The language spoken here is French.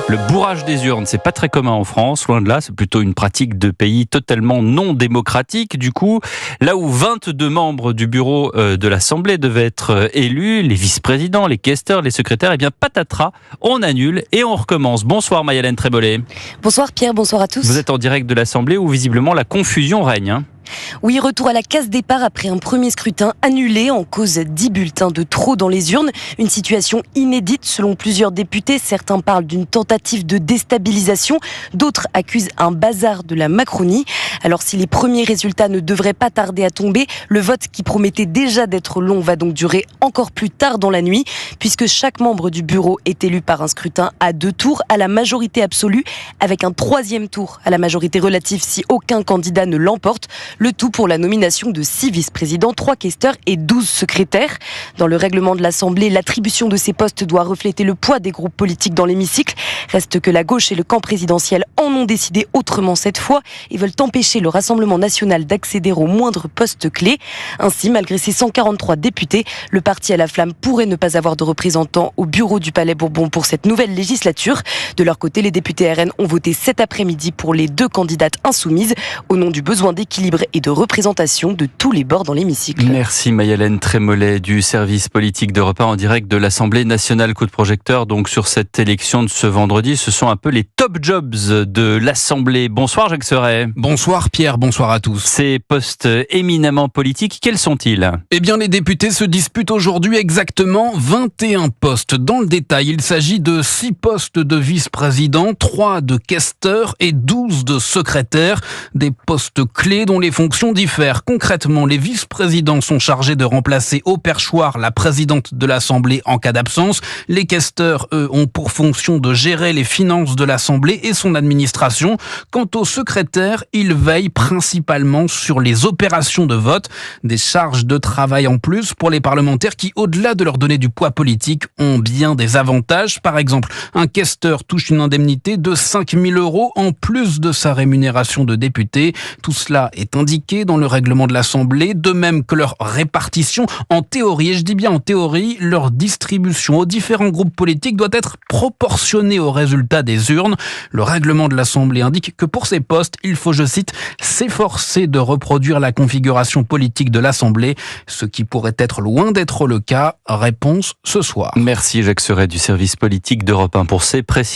Le bourrage des urnes, c'est pas très commun en France, loin de là, c'est plutôt une pratique de pays totalement non démocratique. Du coup, là où 22 membres du bureau de l'Assemblée devaient être élus, les vice-présidents, les questeurs, les secrétaires, eh bien patatras, on annule et on recommence. Bonsoir Maï-Hélène Trémollet. Bonsoir Pierre, bonsoir à tous. Vous êtes en direct de l'Assemblée où visiblement la confusion règne. Oui, retour à la case départ après un premier scrutin annulé en cause 10 bulletins de trop dans les urnes. Une situation inédite selon plusieurs députés. Certains parlent d'une tentative de déstabilisation, d'autres accusent un bazar de la Macronie. Alors si les premiers résultats ne devraient pas tarder à tomber, le vote qui promettait déjà d'être long va donc durer encore plus tard dans la nuit, puisque chaque membre du bureau est élu par un scrutin à 2 tours à la majorité absolue, avec un 3e tour à la majorité relative si aucun candidat ne l'emporte. Le tout pour la nomination de 6 vice-présidents, 3 questeurs et 12 secrétaires. Dans le règlement de l'Assemblée, l'attribution de ces postes doit refléter le poids des groupes politiques dans l'hémicycle. Reste que la gauche et le camp présidentiel en ont décidé autrement cette fois et veulent empêcher le Rassemblement national d'accéder aux moindres postes clés. Ainsi, malgré ses 143 députés, le parti à la flamme pourrait ne pas avoir de représentants au bureau du Palais Bourbon pour cette nouvelle législature. De leur côté, les députés RN ont voté cet après-midi pour les 2 candidates insoumises au nom du besoin d'équilibre et de représentation de tous les bords dans l'hémicycle. Merci Maï-Hélène Trémollet du service politique d'Europe 1 en direct de l'Assemblée nationale. Coup de projecteur donc sur cette élection de ce vendredi. Ce sont un peu les top jobs de l'Assemblée. Bonsoir Jacques Serret. Bonsoir Pierre, bonsoir à tous. Ces postes éminemment politiques, quels sont-ils ? Eh bien les députés se disputent aujourd'hui exactement 21 postes. Dans le détail, il s'agit de 6 postes de vice-président, 3 de questeurs et 12 de secrétaires. Des postes clés dont les fonctions diffèrent. Concrètement, les vice-présidents sont chargés de remplacer au perchoir la présidente de l'Assemblée en cas d'absence. Les questeurs, eux, ont pour fonction de gérer les finances de l'Assemblée et son administration. Quant aux secrétaires, ils veillent principalement sur les opérations de vote. Des charges de travail en plus pour les parlementaires qui, au-delà de leur donner du poids politique, ont bien des avantages. Par exemple, un questeur touche une indemnité de 5 000 € en plus de sa rémunération de député. Tout cela est indiqué dans le règlement de l'Assemblée, de même que leur répartition en théorie, et je dis bien en théorie, leur distribution aux différents groupes politiques doit être proportionnée aux résultats des urnes. Le règlement de l'Assemblée indique que pour ces postes, il faut, je cite, s'efforcer de reproduire la configuration politique de l'Assemblée, ce qui pourrait être loin d'être le cas. Réponse ce soir. Merci Jacques Serret du service politique d'Europe 1 pour ces précisions.